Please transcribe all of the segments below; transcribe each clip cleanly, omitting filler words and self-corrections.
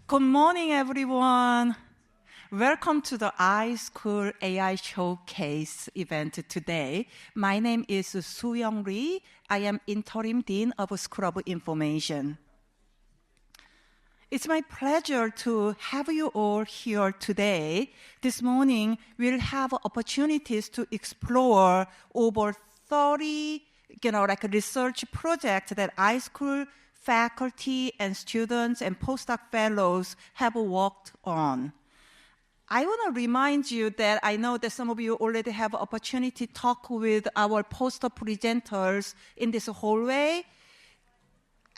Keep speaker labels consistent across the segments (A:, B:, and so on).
A: Good morning, everyone. Welcome to the iSchool AI Showcase event today. My name is Soo-young Lee. I am Interim Dean of School of Information. It's my pleasure to have you all here today. This morning, we'll have opportunities to explore over 30 research projects that iSchool faculty and students and postdoc fellows have worked on. I want to remind you that I know that some of you already have opportunity to talk with our postdoc presenters in this hallway.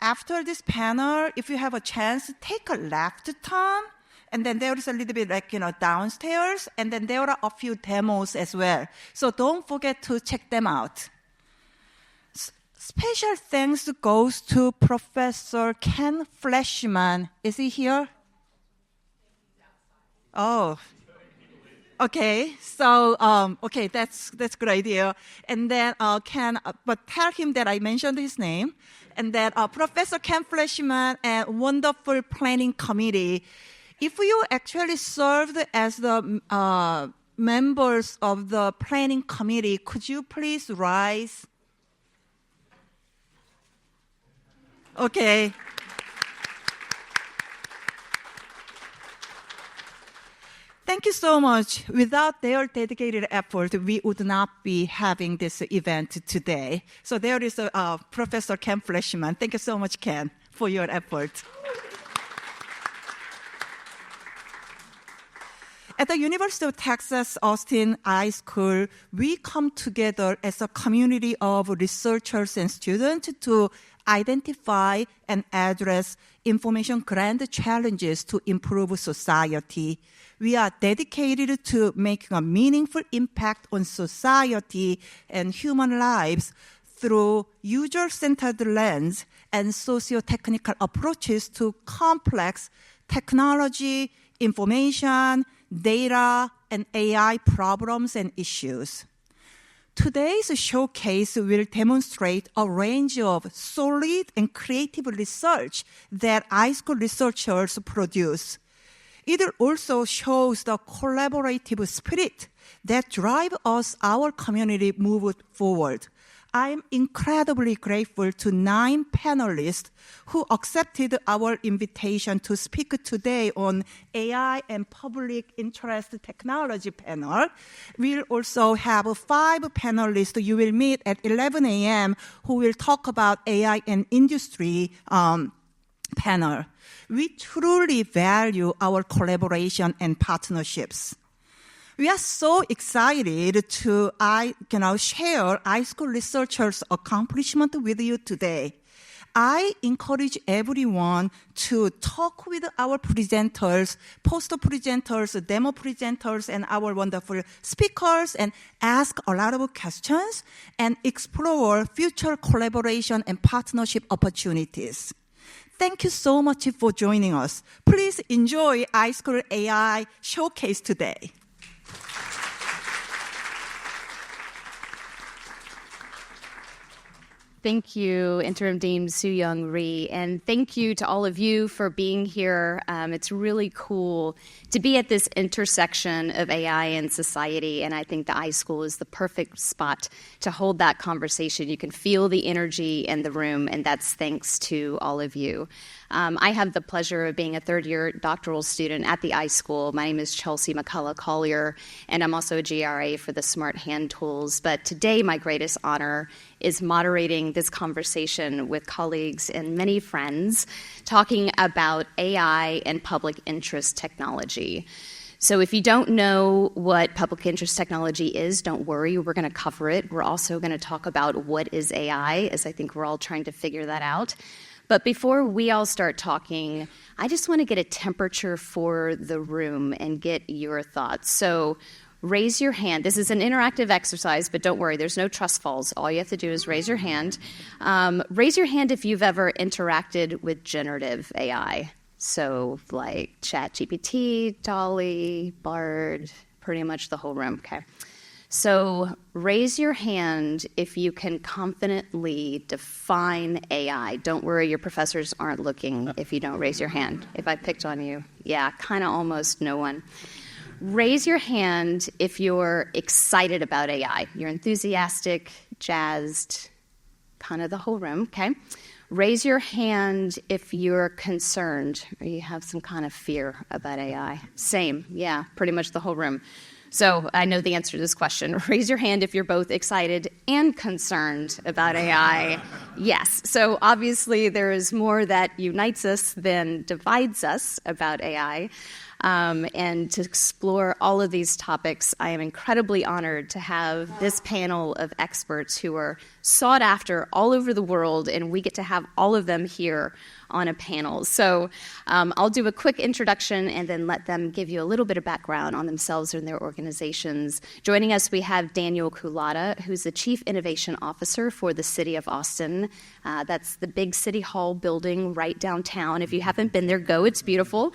A: After this panel, if you have a chance, take a left turn, and then there is a little bit downstairs, and then there are a few demos as well. So don't forget to check them out. Special thanks goes to Professor Ken Fleshman. Is he here? Oh, okay. So, that's a good idea. And then but tell him that I mentioned his name. And that Professor Ken Fleshman and wonderful planning committee. If you actually served as the members of the planning committee, could you please rise? Okay. Thank you so much. Without their dedicated effort, we would not be having this event today. So there is Professor Ken Fleshman. Thank you so much, Ken, for your effort. At the University of Texas Austin iSchool, we come together as a community of researchers and students to identify and address information grand challenges to improve society. We are dedicated to making a meaningful impact on society and human lives through user-centered lens and socio-technical approaches to complex technology, information, data, and AI problems and issues. Today's showcase will demonstrate a range of solid and creative research that iSchool researchers produce. It also shows the collaborative spirit that drives our community move forward. I'm incredibly grateful to 9 panelists who accepted our invitation to speak today on AI and public interest technology panel. We'll also have 5 panelists you will meet at 11 a.m. who will talk about AI and industry panel. We truly value our collaboration and partnerships. We are so excited to share iSchool researchers' accomplishment with you today. I encourage everyone to talk with our presenters, poster presenters, demo presenters, and our wonderful speakers, and ask a lot of questions and explore future collaboration and partnership opportunities. Thank you so much for joining us. Please enjoy iSchool AI Showcase today.
B: Thank you, Interim Dean Soo-young Lee, and thank you to all of you for being here. It's really cool to be at this intersection of AI and society, and I think the iSchool is the perfect spot to hold that conversation. You can feel the energy in the room, and that's thanks to all of you. I have the pleasure of being a third-year doctoral student at the iSchool. My name is Chelsea McCullough Collier, and I'm also a GRA for the Smart Hand Tools. But today, my greatest honor is moderating this conversation with colleagues and many friends talking about AI and public interest technology. So if you don't know what public interest technology is, don't worry, we're going to cover it. We're also going to talk about what is AI, as I think we're all trying to figure that out. But before we all start talking, I just want to get a temperature for the room and get your thoughts. So raise your hand. This is an interactive exercise, but don't worry, there's no trust falls. All you have to do is raise your hand. Raise your hand if you've ever interacted with generative AI. So like ChatGPT, Dolly, Bard, pretty much the whole room, okay? So raise your hand if you can confidently define AI. Don't worry, your professors aren't looking if you don't raise your hand. If I picked on you, yeah, kind of almost no one. Raise your hand if you're excited about AI. You're enthusiastic, jazzed, kind of the whole room, okay? Raise your hand if you're concerned or you have some kind of fear about AI. Same, yeah, pretty much the whole room. So I know the answer to this question. Raise your hand if you're both excited and concerned about AI. Yes. So obviously there is more that unites us than divides us about AI. And to explore all of these topics, I am incredibly honored to have this panel of experts who are sought after all over the world, and we get to have all of them here on a panel. So I'll do a quick introduction and then let them give you a little bit of background on themselves and their organizations. Joining us, we have Daniel Culata, who's the Chief Innovation Officer for the City of Austin. That's the big City Hall building right downtown. If you haven't been there, go. It's beautiful.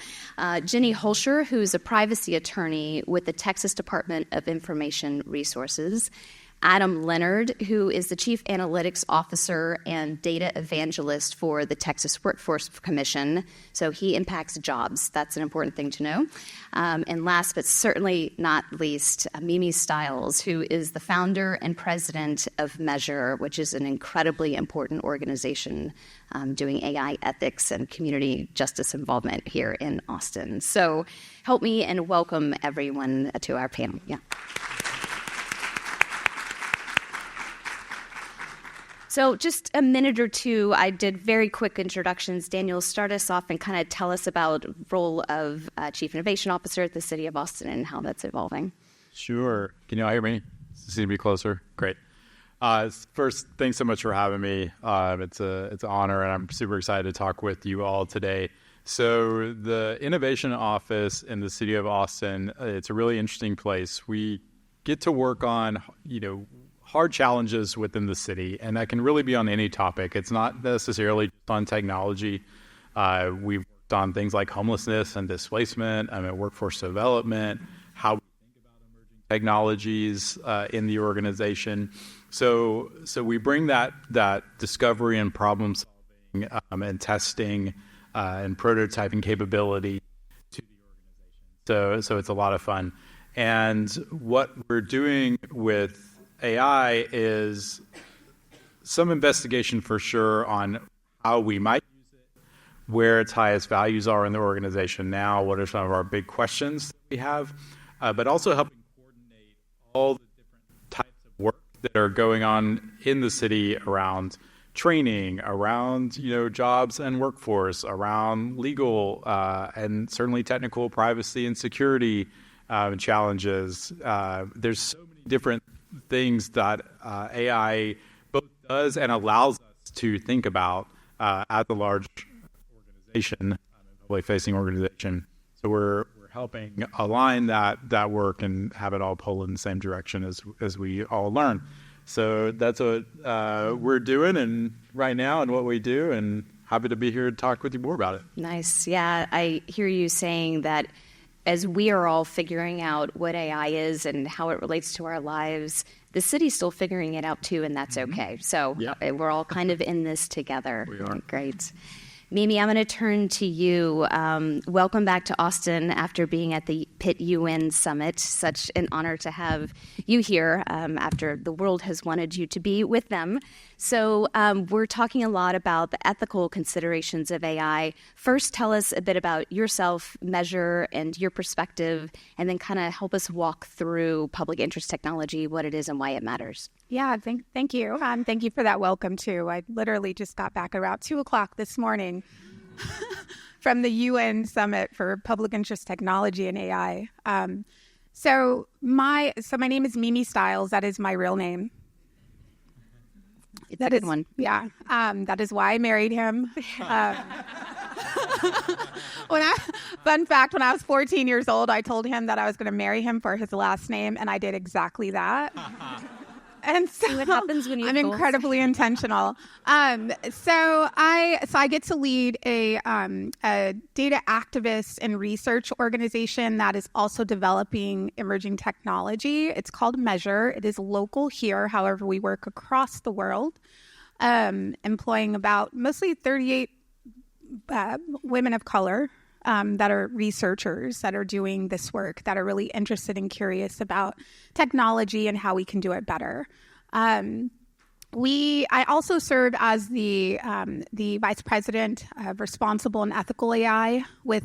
B: Jenny Holscher, who's a privacy attorney with the Texas Department of Information Resources. Adam Leonard, who is the Chief Analytics Officer and Data Evangelist for the Texas Workforce Commission. So he impacts jobs. That's an important thing to know. And last but certainly not least, Mimi Stiles, who is the founder and president of Measure, which is an incredibly important organization doing AI ethics and community justice involvement here in Austin. So help me and welcome everyone to our panel. Yeah. So just a minute or two, I did very quick introductions. Daniel, start us off and kind of tell us about the role of Chief Innovation Officer at the City of Austin and how that's evolving.
C: Sure. Can you all hear me? Does it seem to be closer? Great. First, thanks so much for having me. It's an honor, and I'm super excited to talk with you all today. So the Innovation Office in the City of Austin, it's a really interesting place. We get to work on, hard challenges within the city, and that can really be on any topic. It's not necessarily just on technology. We've worked on things like homelessness and displacement, workforce development, how we think about emerging technologies in the organization. So we bring that discovery and problem solving and testing and prototyping capability to the organization. So it's a lot of fun. And what we're doing with AI is some investigation for sure on how we might use it, where its highest values are in the organization now, what are some of our big questions that we have, but also helping coordinate all the different types of work that are going on in the city around training, around jobs and workforce, around legal and certainly technical privacy and security challenges. There's so many different things that AI both does and allows us to think about as a large organization, public-facing organization. So we're helping align that work and have it all pull in the same direction as we all learn. So that's what we're doing and right now and what we do, and happy to be here to talk with you more about it.
B: Nice. Yeah, I hear you saying that as we are all figuring out what AI is and how it relates to our lives, the city's still figuring it out too, and that's okay. So we're all kind of in this together.
C: We are.
B: Great. Mimi, I'm going to turn to you. Welcome back to Austin after being at the Pitt UN Summit. Such an honor to have you here after the world has wanted you to be with them. So we're talking a lot about the ethical considerations of AI. First, tell us a bit about yourself, Measure, and your perspective, and then kind of help us walk through public interest technology, what it is and why it matters.
D: Yeah, thank you. Thank you for that welcome, too. I literally just got back around 2 o'clock this morning from the UN Summit for Public Interest Technology and AI. So my name is Mimi Stiles. That is my real name.
B: It's a good one.
D: Yeah. That is why I married him. Fun fact, when I was 14 years old, I told him that I was going to marry him for his last name, and I did exactly that. And so
B: See what happens when you
D: I'm
B: have goals.
D: incredibly intentional. So I get to lead a data activist and research organization that is also developing emerging technology. It's called Measure. It is local here. However, we work across the world, employing about mostly 38 women of color that are researchers that are doing this work, that are really interested and curious about technology and how we can do it better. I also serve as the vice president of responsible and ethical AI with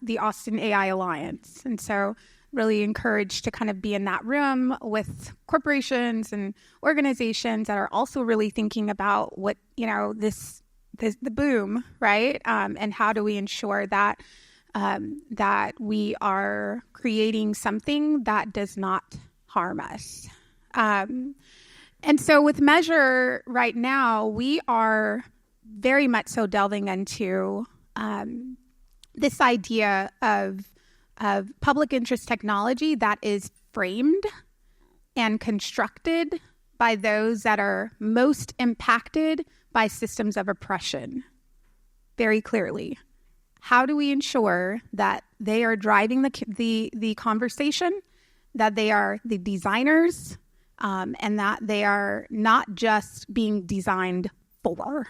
D: the Austin AI Alliance, and so really encouraged to kind of be in that room with corporations and organizations that are also really thinking about what the boom, right? And how do we ensure that that we are creating something that does not harm us? And so with Measure right now, we are very much so delving into this idea of public interest technology that is framed and constructed by those that are most impacted by systems of oppression. Very clearly. How do we ensure that they are driving the conversation, that they are the designers, and that they are not just being designed for?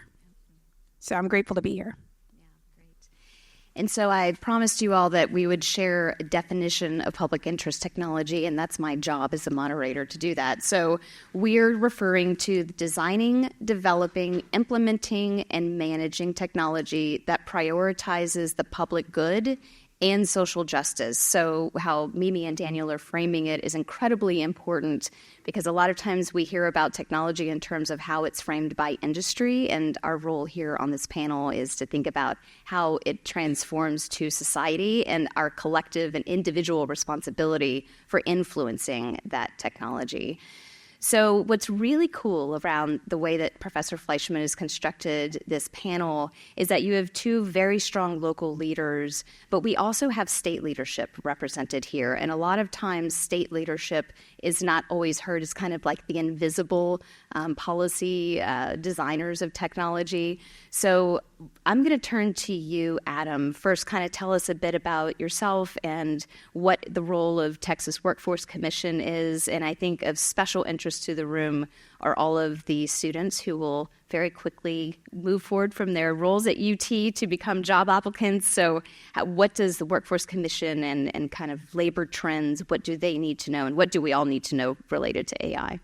D: So I'm grateful to be here.
B: And so I promised you all that we would share a definition of public interest technology, and that's my job as a moderator to do that. So we're referring to designing, developing, implementing, and managing technology that prioritizes the public good and social justice. So how Mimi and Daniel are framing it is incredibly important, because a lot of times we hear about technology in terms of how it's framed by industry, and our role here on this panel is to think about how it transforms to society and our collective and individual responsibility for influencing that technology. So what's really cool around the way that Professor Fleischman has constructed this panel is that you have two very strong local leaders, but we also have state leadership represented here. And a lot of times state leadership is not always heard as kind of like the invisible policy designers of technology. So I'm going to turn to you, Adam. First, kind of tell us a bit about yourself and what the role of Texas Workforce Commission is. And I think of special interest to the room are all of the students who will very quickly move forward from their roles at UT to become job applicants. So what does the Workforce Commission and kind of labor trends, what do they need to know, and what do we all need to know related to AI?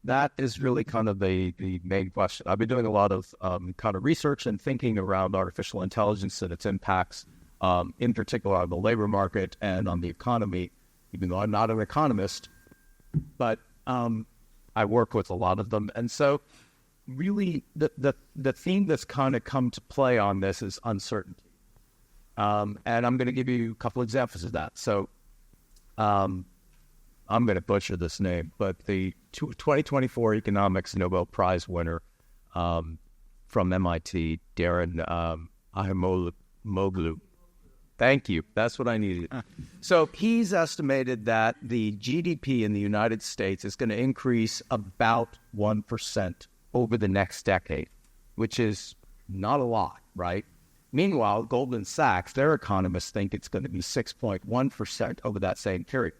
E: That is really kind of the main question. I've been doing a lot of kind of research and thinking around artificial intelligence and its impacts, in particular on the labor market and on the economy, even though I'm not an economist, but I work with a lot of them. And so really the theme that's kind of come to play on this is uncertainty. And I'm going to give you a couple examples of that. So I'm going to butcher this name, but the 2024 Economics Nobel Prize winner from MIT, Darren Ahemoglu. Thank you. That's what I needed. So he's estimated that the GDP in the United States is going to increase about 1% over the next decade, which is not a lot, right? Meanwhile, Goldman Sachs, their economists think it's going to be 6.1% over that same period.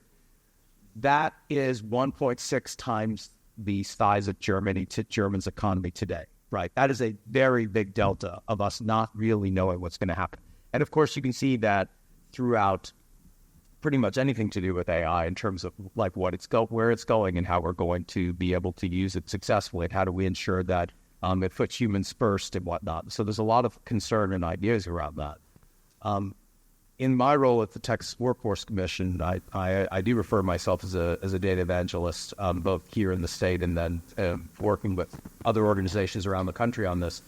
E: That is 1.6 times the size of Germany's economy today, right? That is a very big delta of us not really knowing what's going to happen. And of course, you can see that throughout pretty much anything to do with AI in terms of like where it's going and how we're going to be able to use it successfully, and how do we ensure that it puts humans first and whatnot. So there's a lot of concern and ideas around that. In my role at the Texas Workforce Commission, I do refer myself as a data evangelist, both here in the state and then working with other organizations around the country on this.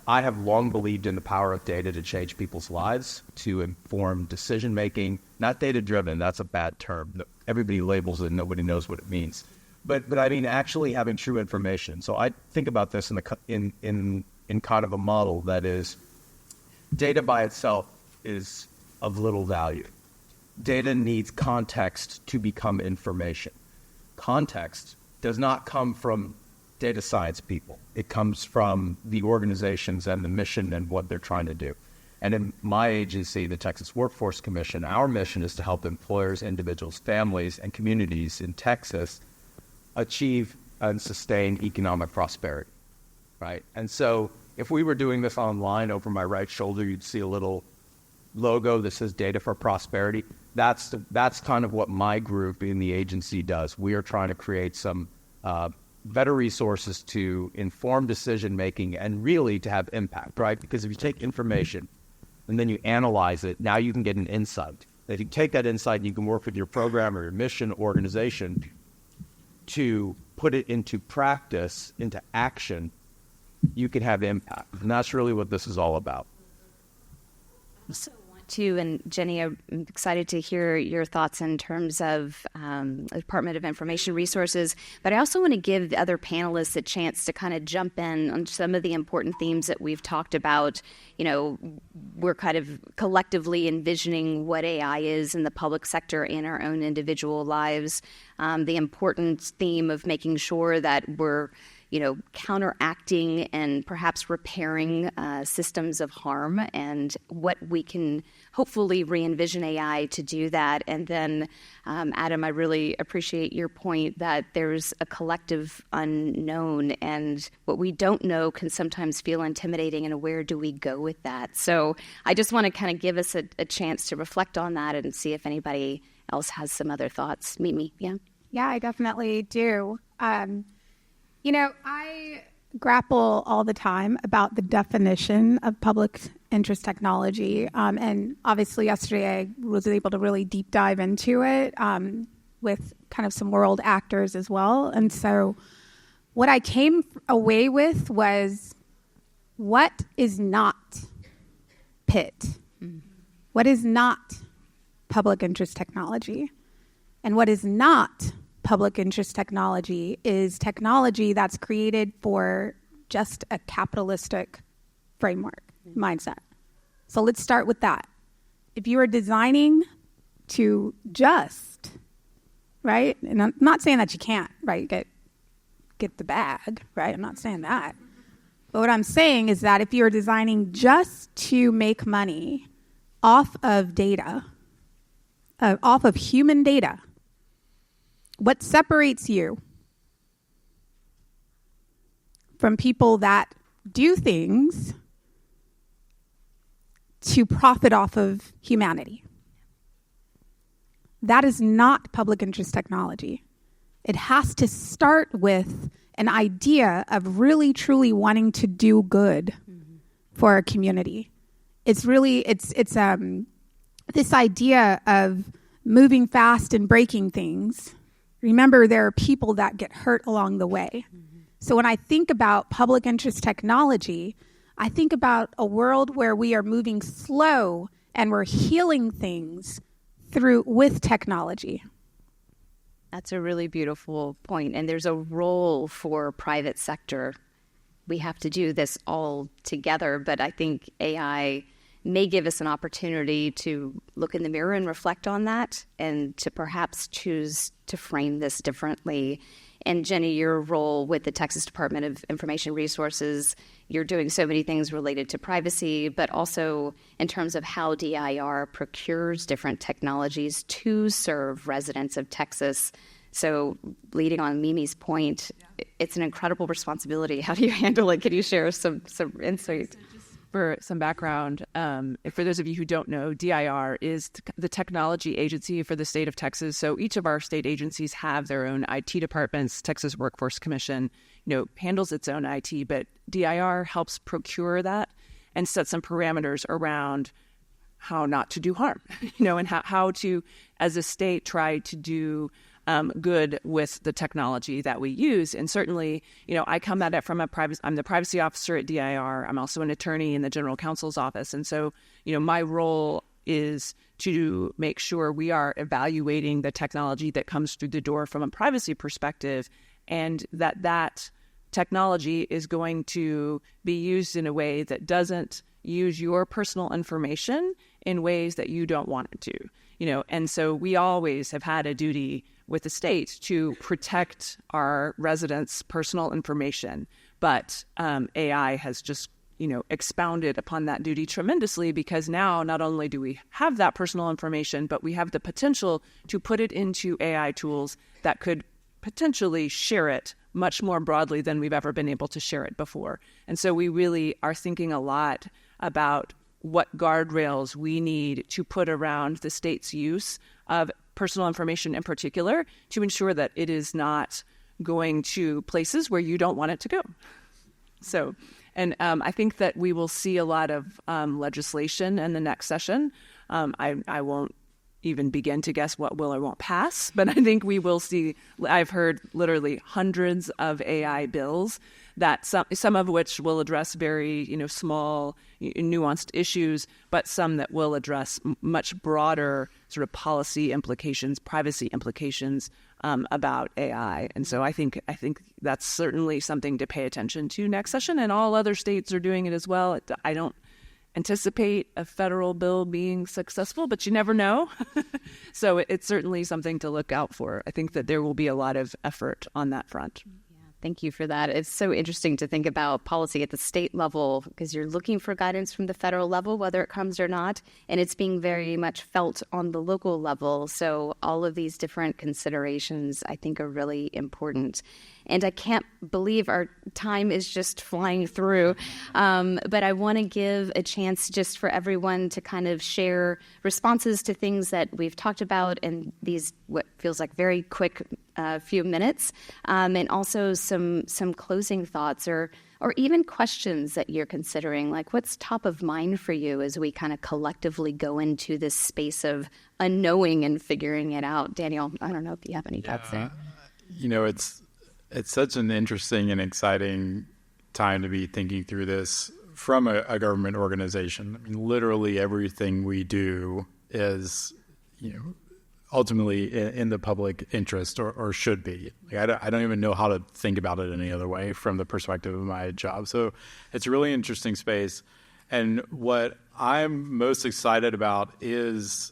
E: I have long believed in the power of data to change people's lives, to inform decision-making. Not data-driven, that's a bad term. Everybody labels it and nobody knows what it means. But I mean actually having true information. So I think about this in kind of a model that is data by itself is of little value. data needs context to become information. Context does not come from data science people. It comes from the organizations and the mission and what they're trying to do. And in my agency, the Texas Workforce Commission, our mission is to help employers, individuals, families, and communities in Texas achieve and sustain economic prosperity, right? And so if we were doing this online, over my right shoulder, you'd see a little logo that says Data for Prosperity. That's kind of what my group in the agency does. We are trying to create some better resources to inform decision-making and really to have impact, right? Because if you take information and then you analyze it, now you can get an insight. If you take that insight and you can work with your program or your mission organization to put it into practice, into action, you can have impact. And that's really what this is all about.
B: So too, and Jenny, I'm excited to hear your thoughts in terms of the Department of Information Resources, but I also want to give the other panelists a chance to kind of jump in on some of the important themes that we've talked about. You know, we're kind of collectively envisioning what AI is in the public sector in our own individual lives, the important theme of making sure that we're counteracting and perhaps repairing systems of harm, and what we can hopefully re-envision AI to do that. And then, Adam, I really appreciate your point that there's a collective unknown, and what we don't know can sometimes feel intimidating, and where do we go with that? So I just want to kind of give us a chance to reflect on that and see if anybody else has some other thoughts. Mimi, yeah?
D: Yeah, I definitely do. I grapple all the time about the definition of public interest technology. And obviously yesterday I was able to really deep dive into it with kind of some world actors as well. And so what I came away with was, what is not PIT? What is not public interest technology? And what is not public interest technology is technology that's created for just a capitalistic framework mindset. So let's start with that. If you are designing to just, right? And I'm not saying that you can't, right, get the bag, right? I'm not saying that. But what I'm saying is that if you're designing just to make money off of data, off of human data, what separates you from people that do things to profit off of humanity? That is not public interest technology. It has to start with an idea of really, truly wanting to do good for a community. It's really, it's this idea of moving fast and breaking things. Remember, there are people that get hurt along the way. So when I think about public interest technology, I think about a world where we are moving slow and we're healing things with technology.
B: That's a really beautiful point. And there's a role for private sector. We have to do this all together, but I think AI may give us an opportunity to look in the mirror and reflect on that, and to perhaps choose to frame this differently. And Jenny, your role with the Texas Department of Information Resources, you're doing so many things related to privacy, but also in terms of how DIR procures different technologies to serve residents of Texas. So leading on Mimi's point, it's an incredible responsibility. How do you handle it? Can you share some insight?
F: For some background, for those of you who don't know, DIR is the technology agency for the state of Texas. So each of our state agencies have their own IT departments. Texas Workforce Commission, handles its own IT, but DIR helps procure that and set some parameters around how not to do harm, and how to, as a state, try to do good with the technology that we use. And certainly, I come at it from I'm the privacy officer at DIR. I'm also an attorney in the general counsel's office. And so, my role is to make sure we are evaluating the technology that comes through the door from a privacy perspective, and that technology is going to be used in a way that doesn't use your personal information in ways that you don't want it to. And so we always have had a duty with the state to protect our residents' personal information. But AI has just, expounded upon that duty tremendously, because now not only do we have that personal information, but we have the potential to put it into AI tools that could potentially share it much more broadly than we've ever been able to share it before. And so we really are thinking a lot about what guardrails we need to put around the state's use of personal information in particular, to ensure that it is not going to places where you don't want it to go. So, and I think that we will see a lot of legislation in the next session. I won't even begin to guess what will or won't pass, but I think we will see. I've heard literally hundreds of AI bills, that some of which will address very small, nuanced issues, but some that will address much broader sort of policy implications, privacy implications about AI. And so I think that's certainly something to pay attention to next session, and all other states are doing it as well. I don't anticipate a federal bill being successful, but you never know. So it's certainly something to look out for. I think that there will be a lot of effort on that front.
B: Thank you for that. It's so interesting to think about policy at the state level, because you're looking for guidance from the federal level, whether it comes or not, and it's being very much felt on the local level. So all of these different considerations, I think, are really important. And I can't believe our time is just flying through. But I want to give a chance just for everyone to kind of share responses to things that we've talked about in these, what feels like very quick few minutes, and also some closing thoughts or even questions that you're considering, like what's top of mind for you as we kind of collectively go into this space of unknowing and figuring it out. Daniel, I don't know if you have any thoughts there.
C: It's such an interesting and exciting time to be thinking through this from a government organization. I mean, literally everything we do is, ultimately in the public interest, or should be. Like, I don't even know how to think about it any other way from the perspective of my job. So it's a really interesting space. And what I'm most excited about is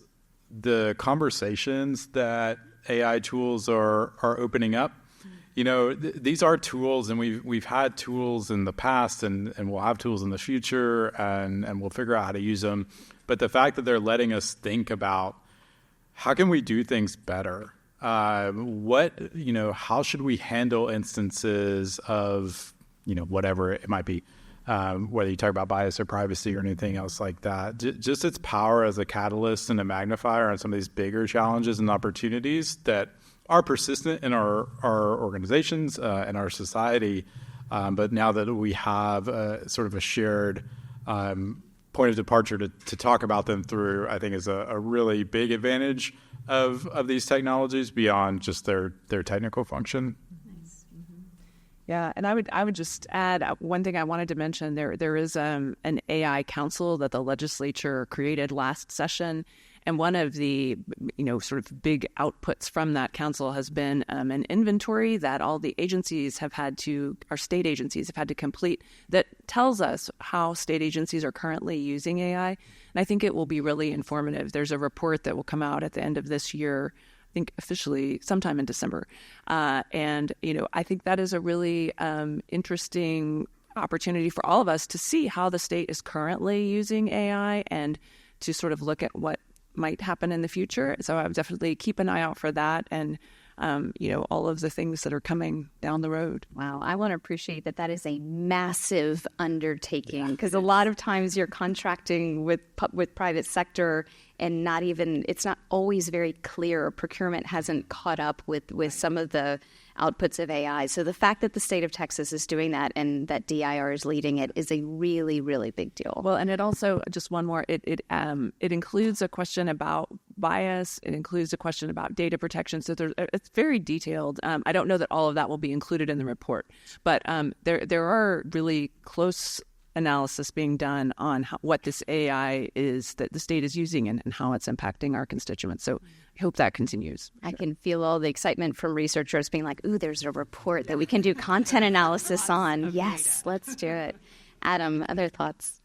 C: the conversations that AI tools are opening up. These are tools, and we've had tools in the past, and we'll have tools in the future, and we'll figure out how to use them. But the fact that they're letting us think about how can we do things better? How should we handle instances of, whatever it might be, whether you talk about bias or privacy or anything else like that. Just its power as a catalyst and a magnifier on some of these bigger challenges and opportunities that are persistent in our organizations and our society. But now that we have sort of a shared point of departure to talk about them through, I think is a really big advantage of these technologies beyond just their technical function.
F: Nice. Mm-hmm. Yeah, and I would just add one thing I wanted to mention. There is an AI council that the legislature created last session. And one of the, sort of big outputs from that council has been an inventory that all the agencies have had to, our state agencies have had to complete, that tells us how state agencies are currently using AI. And I think it will be really informative. There's a report that will come out at the end of this year, I think officially sometime in December. And I think that is a really interesting opportunity for all of us to see how the state is currently using AI and to sort of look at what might happen in the future. So I would definitely keep an eye out for that, and all of the things that are coming down the road.
B: Wow, I want to appreciate that is a massive undertaking, because a lot of times you're contracting with private sector, and it's not always very clear. Procurement hasn't caught up with some of the outputs of AI. So the fact that the state of Texas is doing that and that DIR is leading it is a really, really big deal.
F: Well, and it also, just one more, it includes a question about bias. It includes a question about data protection. So it's very detailed. I don't know that all of that will be included in the report, but there are really close analysis being done on what this AI is that the state is using and how it's impacting our constituents. So I hope that continues.
B: I can feel all the excitement from researchers being like, ooh, there's a report that we can do content analysis on. Yes, let's do it. Adam, other thoughts?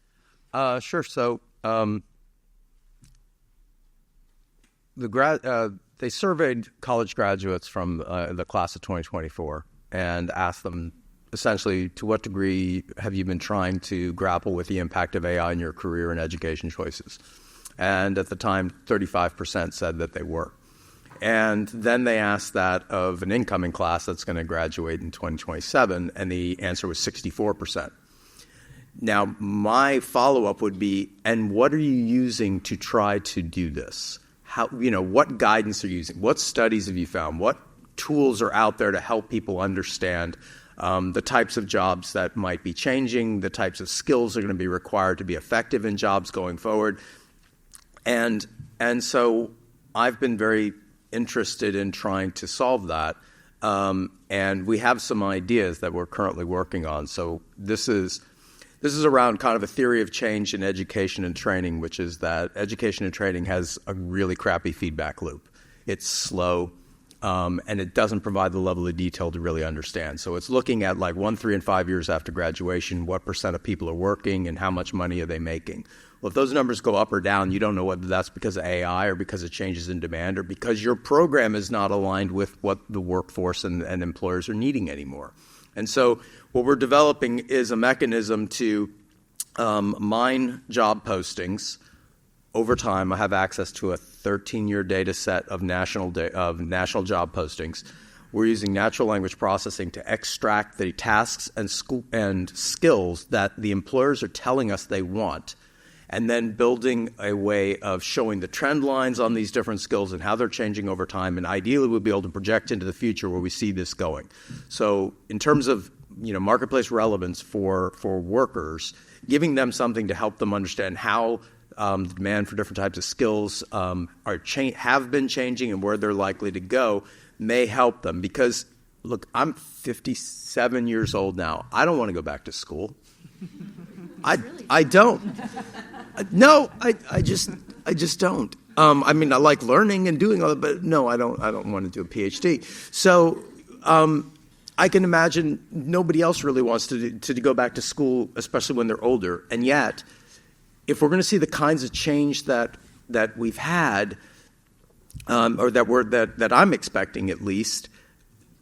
E: Sure. So they surveyed college graduates from the class of 2024 and asked them essentially, to what degree have you been trying to grapple with the impact of AI in your career and education choices? And at the time, 35% said that they were. And then they asked that of an incoming class that's going to graduate in 2027, and the answer was 64%. Now, my follow-up would be, and what are you using to try to do this? How, what guidance are you using? What studies have you found? What tools are out there to help people understand the types of jobs that might be changing, the types of skills that are going to be required to be effective in jobs going forward? And so I've been very interested in trying to solve that. And we have some ideas that we're currently working on. So this is around kind of a theory of change in education and training, which is that education and training has a really crappy feedback loop. It's slow, and it doesn't provide the level of detail to really understand. So it's looking at like 1, 3, and 5 years after graduation, what % of people are working and how much money are they making. Well, if those numbers go up or down, you don't know whether that's because of AI or because of changes in demand or because your program is not aligned with what the workforce and employers are needing anymore. And so what we're developing is a mechanism to mine job postings. Over time, I have access to a 13-year data set of national job postings. We're using natural language processing to extract the tasks and skills that the employers are telling us they want, and then building a way of showing the trend lines on these different skills and how they're changing over time. And ideally, we'll be able to project into the future where we see this going. So in terms of marketplace relevance for workers, giving them something to help them understand how the demand for different types of skills have been changing and where they're likely to go may help them. Because, look, I'm 57 years old now. I don't want to go back to school. I don't. No, I just don't. I mean, I like learning and doing all that, but no, I don't want to do a PhD. So I can imagine nobody else really wants to go back to school, especially when they're older. And yet, if we're going to see the kinds of change that we've had, or that I'm expecting at least,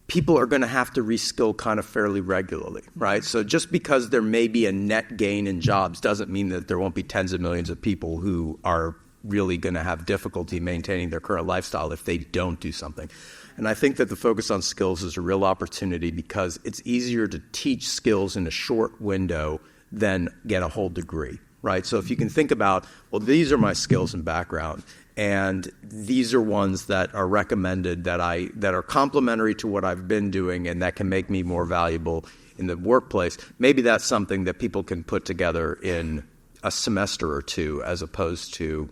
E: people are going to have to reskill kind of fairly regularly, right? So just because there may be a net gain in jobs doesn't mean that there won't be tens of millions of people who are really going to have difficulty maintaining their current lifestyle if they don't do something. And I think that the focus on skills is a real opportunity because it's easier to teach skills in a short window than get a whole degree, right? So if you can think about, well, these are my skills and background, and these are ones that are recommended that are complementary to what I've been doing and that can make me more valuable in the workplace. Maybe that's something that people can put together in a semester or two as opposed to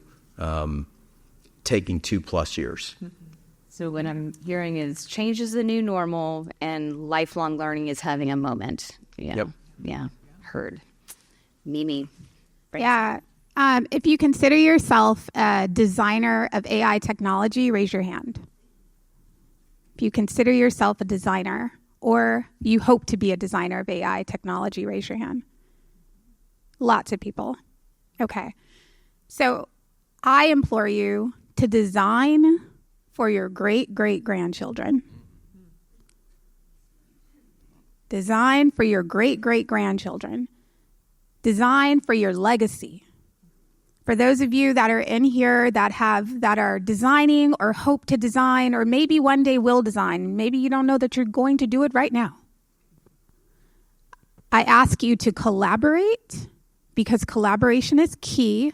E: taking 2+ years.
B: So what I'm hearing is change is the new normal and lifelong learning is having a moment. Yeah.
E: Yep.
B: Yeah. Heard. Mimi.
D: Yeah. If you consider yourself a designer of AI technology, raise your hand. If you consider yourself a designer or you hope to be a designer of AI technology, raise your hand. Lots of people. Okay. So I implore you to design for your great-great-grandchildren. Design for your great-great-grandchildren. Design for your legacy. For those of you that are in here that are designing or hope to design or maybe one day will design, maybe you don't know that you're going to do it right now. I ask you to collaborate because collaboration is key,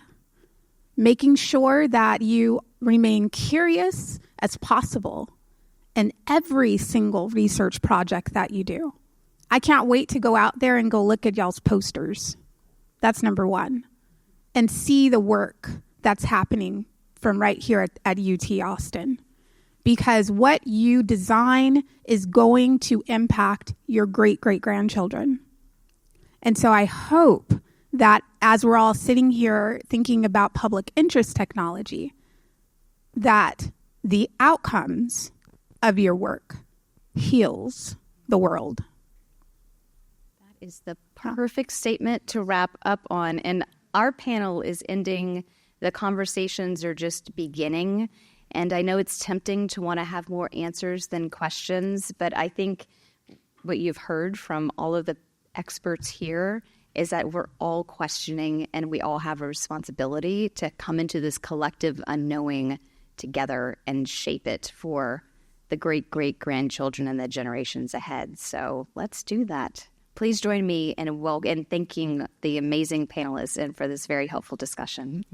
D: making sure that you remain curious as possible in every single research project that you do. I can't wait to go out there and go look at y'all's posters. That's number one. And see the work that's happening from right here at UT Austin. Because what you design is going to impact your great-great-grandchildren. And so I hope that as we're all sitting here thinking about public interest technology, that the outcomes of your work heals the world.
B: That is the perfect statement to wrap up on. And our panel is ending. The conversations are just beginning. And I know it's tempting to want to have more answers than questions, but I think what you've heard from all of the experts here is that we're all questioning, and we all have a responsibility to come into this collective unknowing together and shape it for the great-great-grandchildren and the generations ahead. So let's do that. Please join me in thanking the amazing panelists and for this very helpful discussion.